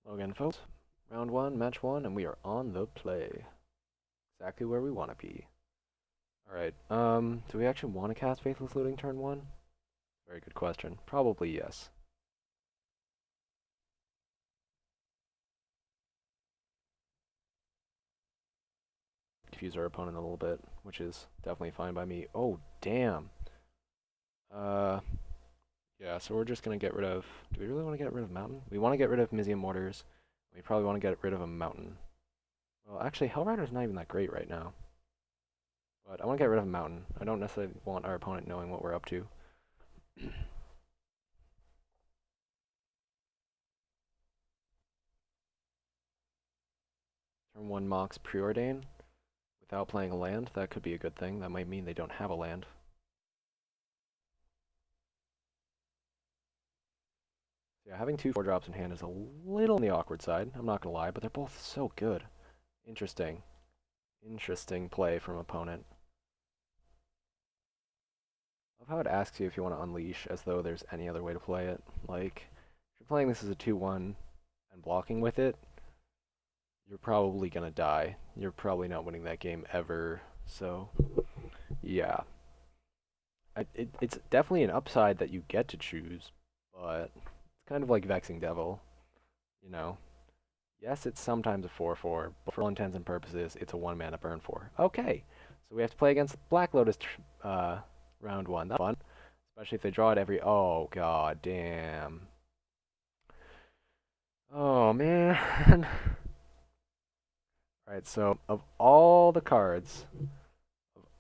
Hello again, folks. Round one, match one, and we are on the play. Exactly where we want to be. Alright, do we actually want to cast Faithless Looting turn one? Very good question. Probably yes. Confuse our opponent a little bit, which is definitely fine by me. Oh, damn. Uh, yeah, so we're just gonna get rid of... Do we really want to get rid of Mountain? We want to get rid of Mizium Mortars. We probably want to get rid of a Mountain. Well, actually, Hellrider's not even that great right now. But I want to get rid of a Mountain. I don't necessarily want our opponent knowing what we're up to. Turn 1 Mox Preordain without playing a land. That could be a good thing. That might mean they don't have a land. So yeah, having two 4-drops in hand is a little on the awkward side. I'm not going to lie, but they're both so good. Interesting. Interesting play from opponent. I love how it asks you if you want to unleash as though there's any other way to play it. Like, if you're playing this as a 2-1 and blocking with it, you're probably going to die. You're probably not winning that game ever. So, yeah. It's definitely an upside that you get to choose, but it's kind of like Vexing Devil, you know? Yes, it's sometimes a 4-4, but for all intents and purposes, it's a 1-mana burn 4. Okay, so we have to play against Black Lotus round 1. That's fun, especially if they draw it every... Oh, god damn. Oh, man. Alright, so of all the cards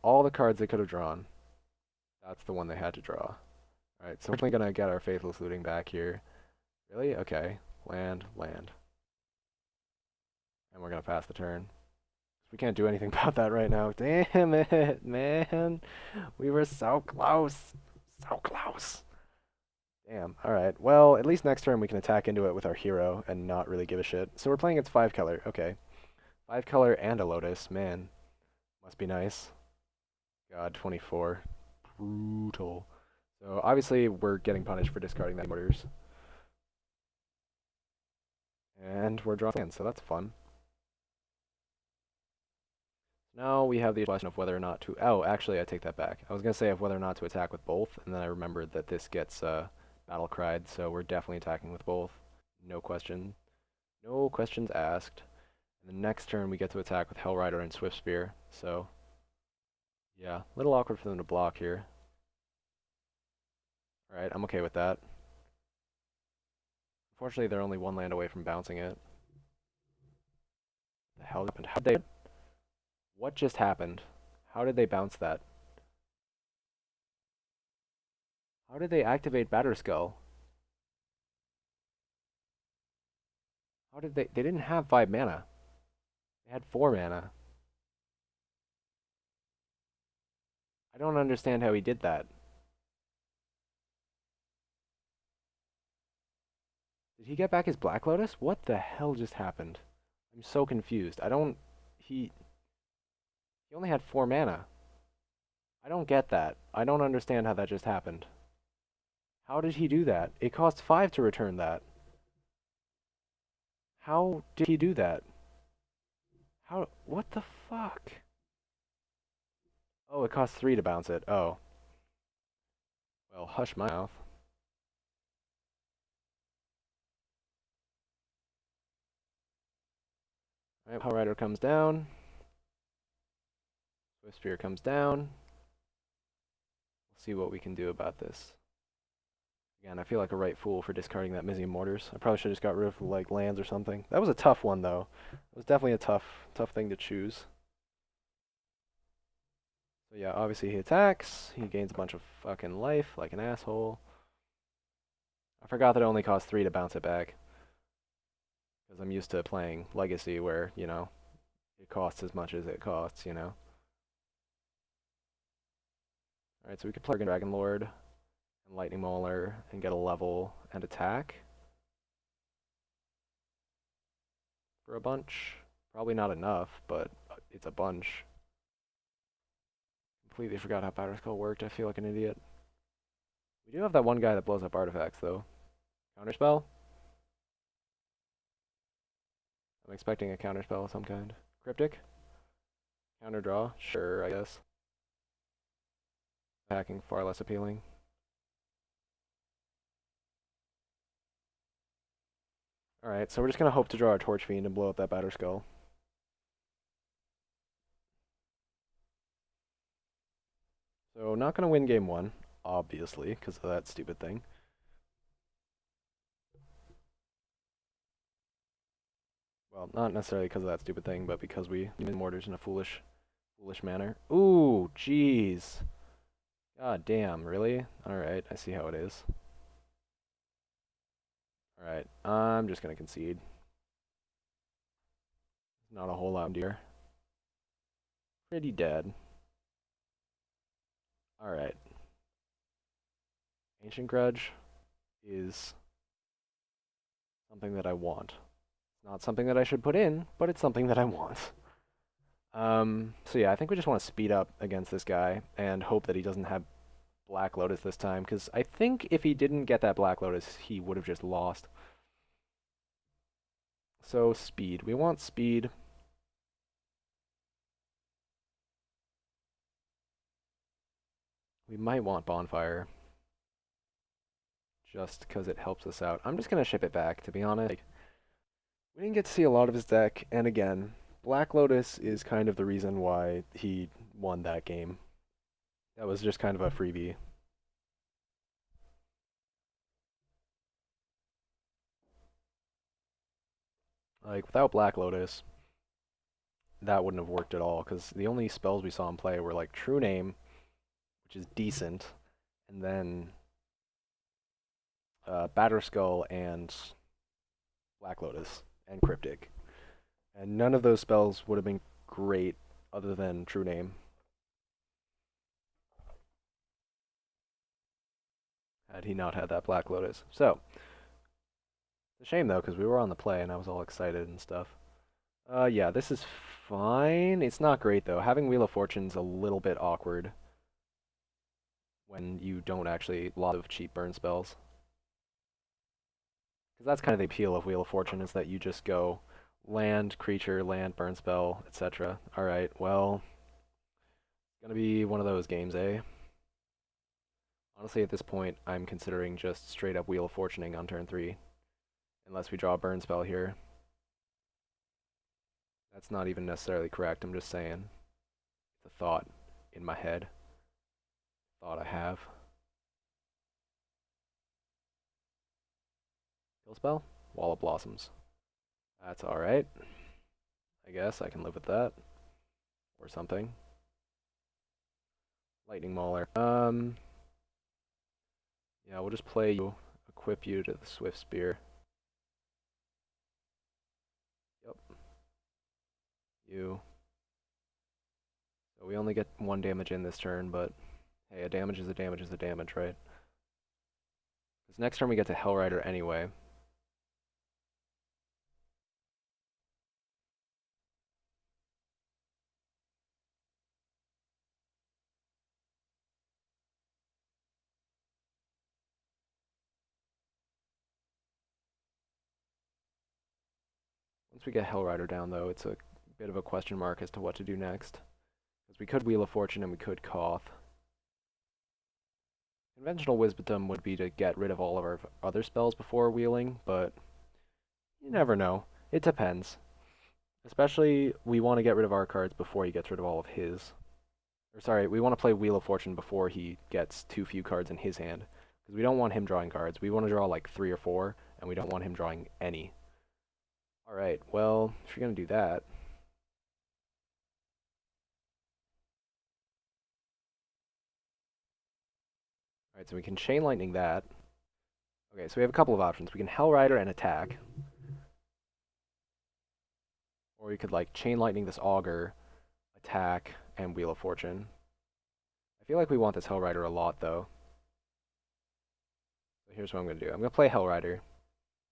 they could have drawn, that's the one they had to draw. Alright, so we're definitely gonna get our Faithless Looting back here. Really? Okay. Land, land. And we're gonna pass the turn. We can't do anything about that right now. Damn it, man. We were so close. So close. Damn. Alright. Well, at least next turn we can attack into it with our hero and not really give a shit. So we're playing against 5-color. Okay. 5-color and a Lotus. Man. Must be nice. God, 24. Brutal. So obviously we're getting punished for discarding that orders. And we're drawing lands, so that's fun. Now we have the question of whether or not to... Oh, actually, I take that back. I was going to say of whether or not to attack with both, and then I remembered that this gets battle cried, so we're definitely attacking with both. No question. No questions asked. And the next turn we get to attack with Hellrider and Swift Spear, so... Yeah, a little awkward for them to block here. Alright, I'm okay with that. Unfortunately, they're only one land away from bouncing it. The hell happened? How'd they... What just happened? How did they bounce that? How did they activate Batterskull? How did they... They didn't have 5 mana. They had 4 mana. I don't understand how he did that. Did he get back his Black Lotus? What the hell just happened? I'm so confused. I don't... He only had 4 mana. I don't get that. I don't understand how that just happened. How did he do that? It cost 5 to return that. How did he do that? How... What the fuck? Oh, it cost 3 to bounce it. Oh. Well, hush my mouth. Alright, Power Rider comes down. Swift Spear comes down. We'll see what we can do about this. Again, I feel like a right fool for discarding that Mizium Mortars. I probably should have just got rid of, like, lands or something. That was a tough one, though. It was definitely a tough thing to choose. So yeah, obviously he attacks. He gains a bunch of fucking life, like an asshole. I forgot that it only costs 3 to bounce it back. Because I'm used to playing Legacy where, you know, it costs as much as it costs, you know. Alright, so we could play Dragon Lord and Lightning Mauler and get a level and attack. For a bunch. Probably not enough, but it's a bunch. Completely forgot how Batterskull worked. I feel like an idiot. We do have that one guy that blows up artifacts, though. Counterspell? I'm expecting a counterspell of some kind. Cryptic? Counter draw? Sure, I guess. Attacking far less appealing. Alright, so we're just gonna hope to draw a Torch Fiend and blow up that Batterskull. So not gonna win game one, obviously, because of that stupid thing. Well, not necessarily because of that stupid thing, but because we use mortars in a foolish manner. Ooh, jeez. God damn, really? Alright, I see how it is. Alright, I'm just gonna concede. Not a whole lot dear. Pretty dead. Alright. Ancient Grudge is something that I want. It's not something that I should put in, but it's something that I want. So yeah, I think we just want to speed up against this guy and hope that he doesn't have Black Lotus this time, because I think if he didn't get that Black Lotus, he would have just lost. So speed. We want speed. We might want Bonfire, just because it helps us out. I'm just going to ship it back, to be honest. Like, we didn't get to see a lot of his deck, and again, Black Lotus is kind of the reason why he won that game. That was just kind of a freebie. Like, without Black Lotus, that wouldn't have worked at all, because the only spells we saw him play were, like, True Name, which is decent, and then Batterskull and Black Lotus and Cryptic. And none of those spells would have been great other than True Name. Had he not had that Black Lotus. So, it's a shame though, because we were on the play and I was all excited and stuff. Yeah, this is fine. It's not great though. Having Wheel of Fortune's a little bit awkward when you don't actually lot of cheap burn spells. Because that's kind of the appeal of Wheel of Fortune, is that you just go land, creature, land, burn spell, etc. Alright, well, it's gonna be one of those games, eh? Honestly, at this point, I'm considering just straight up Wheel of Fortuning on turn 3. Unless we draw a burn spell here. That's not even necessarily correct, I'm just saying. It's a thought in my head. Thought I have. Kill spell? Wall of Blossoms. That's alright. I guess I can live with that. Or something. Lightning Mauler. Yeah, we'll just play you, equip you to the Swift Spear. Yep. You. So we only get 1 damage in this turn, but hey, a damage is a damage is a damage, right? Because next turn we get to Hellrider anyway. Once we get Hellrider down, though, it's a bit of a question mark as to what to do next. Because we could Wheel of Fortune and we could Koth. Conventional wisdom would be to get rid of all of our other spells before wheeling, but you never know. It depends. Especially, we want to get rid of our cards before he gets rid of all of his. Or sorry, we want to play Wheel of Fortune before he gets too few cards in his hand. Because we don't want him drawing cards. We want to draw like 3 or 4, and we don't want him drawing any. Alright, well, if you're going to do that... Alright, so we can Chain Lightning that. Okay, so we have a couple of options. We can Hellrider and attack. Or we could, like, Chain Lightning this Augur, attack, and Wheel of Fortune. I feel like we want this Hellrider a lot, though. So here's what I'm going to do. I'm going to play Hellrider.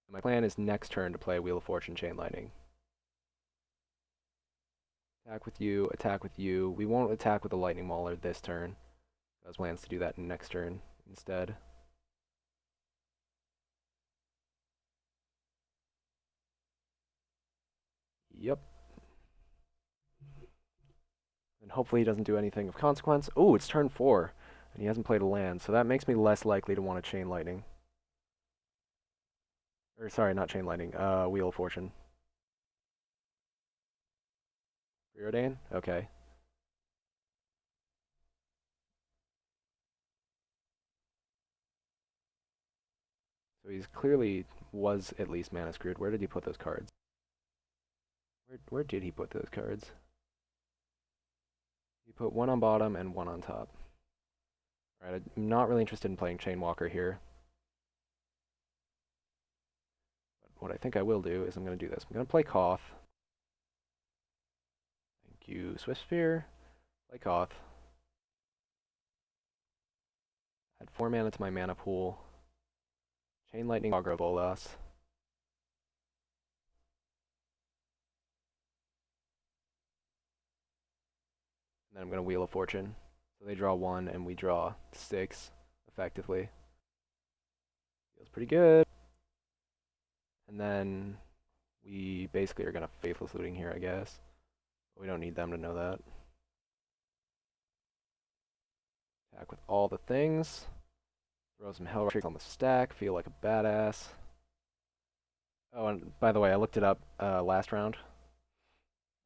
My plan is next turn to play Wheel of Fortune, Chain Lightning. Attack with you, attack with you. We won't attack with the Lightning Mauler this turn. I have plans to do that next turn instead. Yep. And hopefully he doesn't do anything of consequence. Oh, it's turn 4, and he hasn't played a land, so that makes me less likely to want to Chain Lightning. Or sorry, not Chain Lightning, Wheel of Fortune. Preordain? Okay. So he's clearly was at least mana screwed. Where did he put those cards? Where did he put those cards? He put one on bottom and one on top. Alright, I'm not really interested in playing Chainwalker here. But what I think I will do is I'm going to do this. I'm going to play Koth. Thank you, Swift Spear. Play Koth. Add 4 mana to my mana pool. Chain Lightning, Aggro Bolas. And then I'm going to Wheel of Fortune. So they draw 1 and we draw 6, effectively. Feels pretty good. And then we basically are going to Faithless Looting here, I guess. But we don't need them to know that. Attack with all the things. Throw some Hell Tricks on the stack. Feel like a badass. Oh, and by the way, I looked it up last round.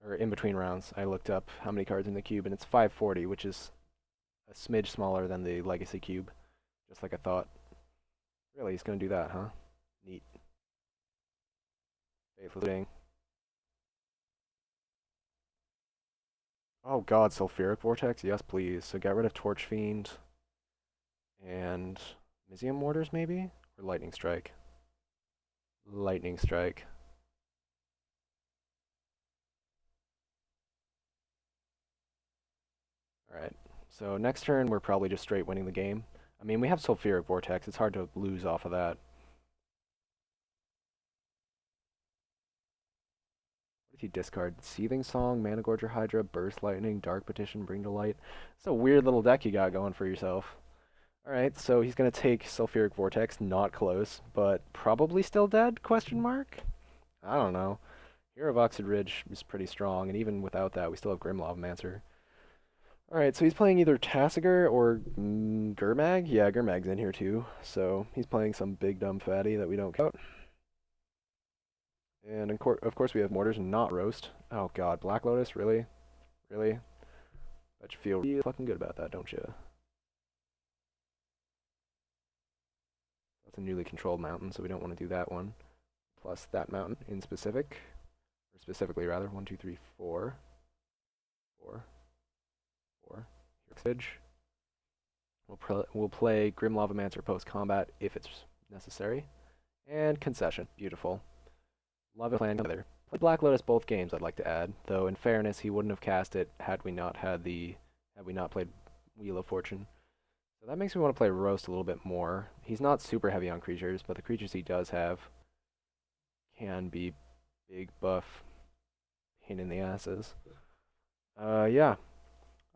Or in between rounds. I looked up how many cards in the cube, and it's 540, which is a smidge smaller than the Legacy cube. Just like I thought. Really, he's going to do that, huh? Neat. Faithless Looting. Oh god, Sulfuric Vortex? Yes, please. So get rid of Torch Fiend. And Mizium Mortars, maybe? Or Lightning Strike? Lightning Strike. Alright, so next turn we're probably just straight winning the game. I mean, we have Sulfuric Vortex. It's hard to lose off of that. What did he discard? Seething Song, Mana Gorger Hydra, Burst Lightning, Dark Petition, Bring to Light. It's a weird little deck you got going for yourself. Alright, so he's going to take Sulfuric Vortex, not close, but probably still dead, question mark? I don't know. Hero of Oxid Ridge is pretty strong, and even without that, we still have Grim Lavamancer. Alright, so he's playing either Tassiger or Gurmag? Yeah, Gurmag's in here too, so he's playing some big dumb fatty that we don't count. And of course we have Mortars and not Roast. Oh god, Black Lotus, really? Really? Bet you feel really fucking good about that, don't you? That's a newly controlled mountain, so we don't want to do that one. Plus that mountain in specific. Or specifically, rather. 1, 2, 3, 4. 4. 4. Fidge. We'll play Grim Lavamancer post-combat if it's necessary. And Concession. Beautiful. Love it playing together. Played Black Lotus both games, I'd like to add. Though, in fairness, he wouldn't have cast it had we not played Wheel of Fortune. So that makes me want to play Roast a little bit more. He's not super heavy on creatures, but the creatures he does have can be big buff pain in the asses. Yeah.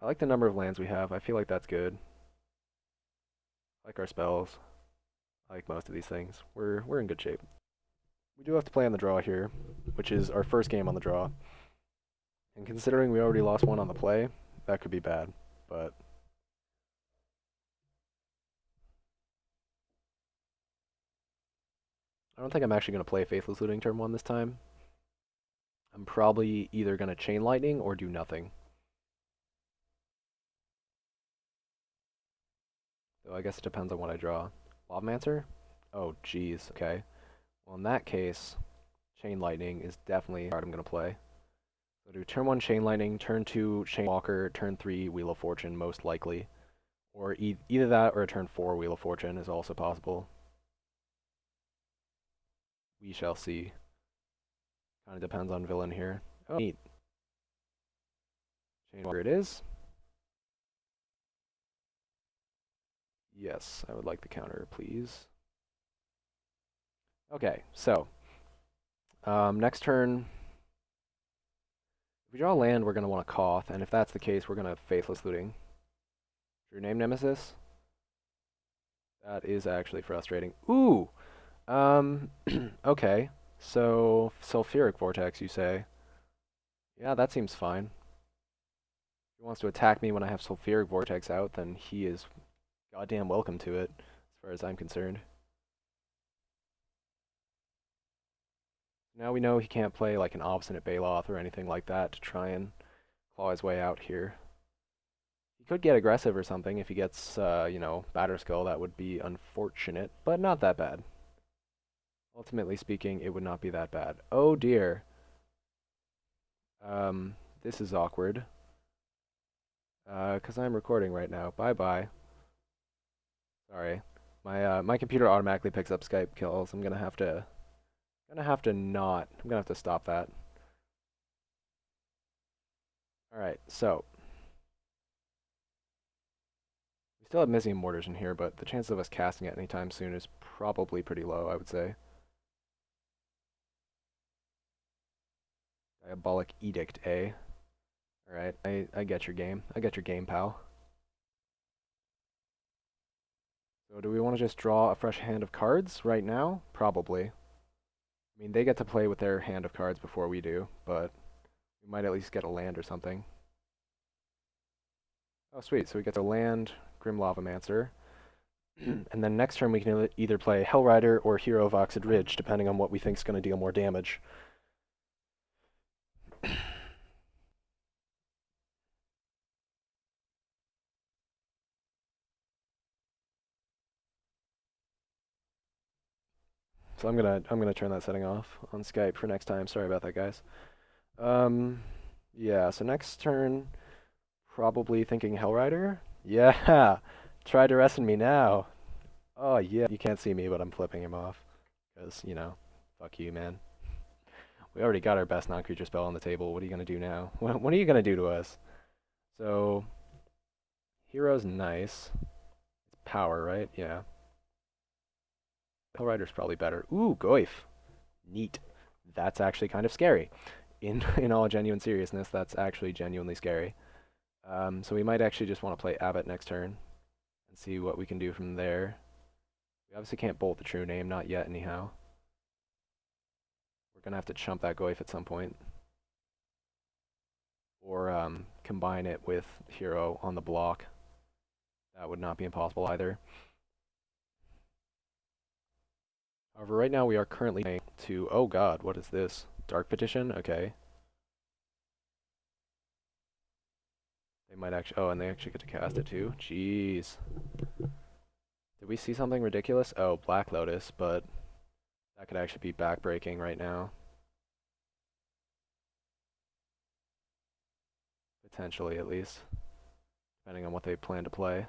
I like the number of lands we have. I feel like that's good. I like our spells. I like most of these things. We're in good shape. We do have to play on the draw here, which is our first game on the draw. And considering we already lost one on the play, that could be bad, but I don't think I'm actually going to play Faithless Looting turn 1 this time. I'm probably either going to Chain Lightning or do nothing. So I guess it depends on what I draw. Lavamancer? Oh, jeez, okay. Well, in that case, Chain Lightning is definitely the card I'm going to play. So do turn 1 Chain Lightning, turn 2 Chain Walker, turn 3 Wheel of Fortune, most likely. Or either that or a turn 4 Wheel of Fortune is also possible. We shall see. Kind of depends on villain here. Oh, neat. Chain Walker it is. Yes, I would like the counter, please. Okay, so next turn, if we draw a land, we're going to want to Koth, and if that's the case, we're going to Faithless Looting. Your name Nemesis? That is actually frustrating. Ooh! Okay, so Sulfuric Vortex, you say. Yeah, that seems fine. If he wants to attack me when I have Sulfuric Vortex out, then he is goddamn welcome to it, as far as I'm concerned. Now we know he can't play like an Obstinate Baloth or anything like that to try and claw his way out here. He could get aggressive or something if he gets, you know, Batterskull. That would be unfortunate, but not that bad. Ultimately speaking, it would not be that bad. Oh dear. This is awkward. Because I'm recording right now. Bye-bye. Sorry. My computer automatically picks up Skype calls. I'm gonna have to stop that. Alright, so we still have Mizzium Mortars in here, but the chance of us casting it anytime soon is probably pretty low, I would say. Diabolic Edict, eh? Alright, I get your game. I get your game, pal. So do we want to just draw a fresh hand of cards right now? Probably. I mean, they get to play with their hand of cards before we do, but we might at least get a land or something. Oh, sweet. So we get to land Grim Lavamancer. And then next turn we can either play Hellrider or Hero of Oxid Ridge, depending on what we think is going to deal more damage. So I'm gonna turn that setting off on Skype for next time. Sorry about that, guys. Yeah. So next turn, probably thinking Hellrider. Yeah. Try to arresting me now. Oh yeah. You can't see me, but I'm flipping him off because you know, fuck you, man. We already got our best non-creature spell on the table. What are you gonna do now? What are you gonna do to us? So, Hero's nice. It's power, right? Yeah. Hellrider's probably better. Ooh, Goyf. Neat. That's actually kind of scary. In all genuine seriousness, that's actually genuinely scary. So we might actually just want to play Abbott next turn and see what we can do from there. We obviously can't bolt the true name, not yet anyhow. We're gonna have to chump that Goyf at some point. Or combine it with Hero on the block. That would not be impossible either. However, right now we are currently playing to, oh god, what is this? Dark Petition? Okay. They might actually, oh, and they actually get to cast it too? Jeez. Did we see something ridiculous? Oh, Black Lotus, but that could actually be backbreaking right now. Potentially, at least. Depending on what they plan to play.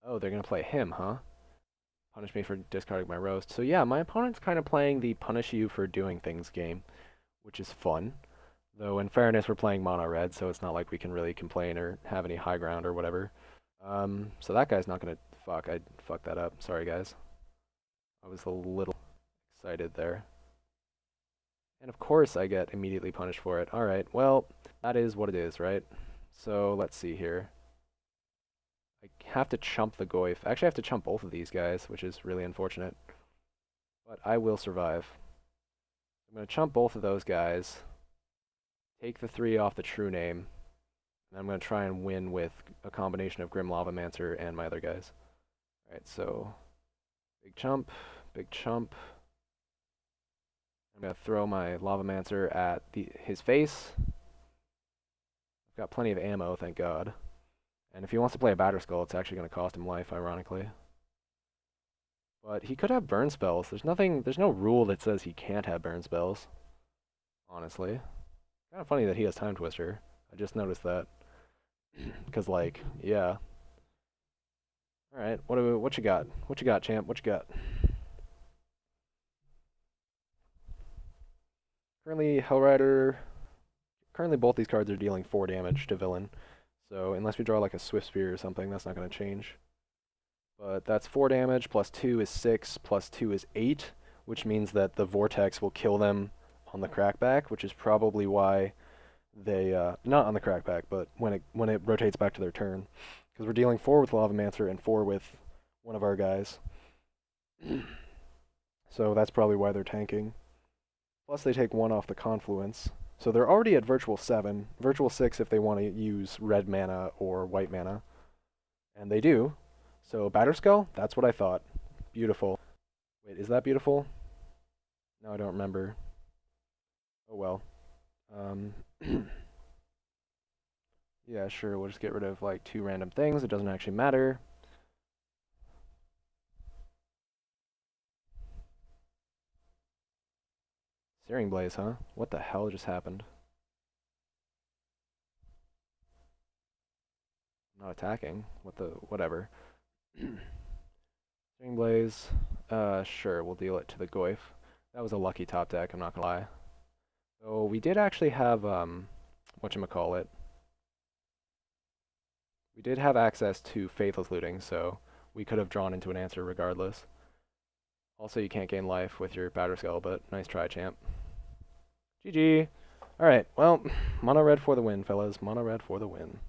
Oh, they're gonna play him, huh? Punish me for discarding my roast. So yeah, my opponent's kind of playing the punish you for doing things game, which is fun. Though in fairness, we're playing mono red, so it's not like we can really complain or have any high ground or whatever. So that guy's not gonna fuck. I fucked that up. Sorry, guys. I was a little excited there. And of course, I get immediately punished for it. All right. Well, that is what it is, right? So let's see here. I have to chump the Goyf. Actually, I have to chump both of these guys, which is really unfortunate. But I will survive. I'm going to chump both of those guys, take the 3 off the true name, and I'm going to try and win with a combination of Grim Lavamancer and my other guys. Alright, so big chump, big chump. I'm going to throw my Lavamancer at his face. I've got plenty of ammo, thank God. And if he wants to play a Batterskull, it's actually going to cost him life, ironically. But he could have burn spells. There's no rule that says he can't have burn spells. Honestly. Kind of funny that he has Time Twister. I just noticed that. Because, like, yeah. Alright, what you got? What you got, champ? What you got? Currently, Hellrider... Currently, both these cards are dealing 4 damage to villain. So, unless we draw, like, a Swift Spear or something, that's not going to change. But that's 4 damage, plus 2 is 6, plus 2 is 8, which means that the Vortex will kill them on the crackback, which is probably why they, not on the crackback, but when it rotates back to their turn. Because we're dealing 4 with Lavamancer and 4 with one of our guys. So that's probably why they're tanking. Plus they take 1 off the confluence. So they're already at virtual 7. Virtual 6 if they want to use red mana or white mana. And they do. So Batterskull, that's what I thought. Beautiful. Wait, is that beautiful? No, I don't remember. Oh well. Um, yeah, sure, we'll just get rid of like 2 random things. It doesn't actually matter. Searing Blaze, huh? What the hell just happened? I'm not attacking. What the... whatever. Searing Blaze. Sure, we'll deal it to the Goyf. That was a lucky top deck, I'm not gonna lie. So we did actually have, whatchamacallit. We did have access to Faithless Looting, so we could have drawn into an answer regardless. Also, you can't gain life with your Batterskull, but nice try, champ. GG! Alright, well, mono red for the win, fellas. Mono red for the win.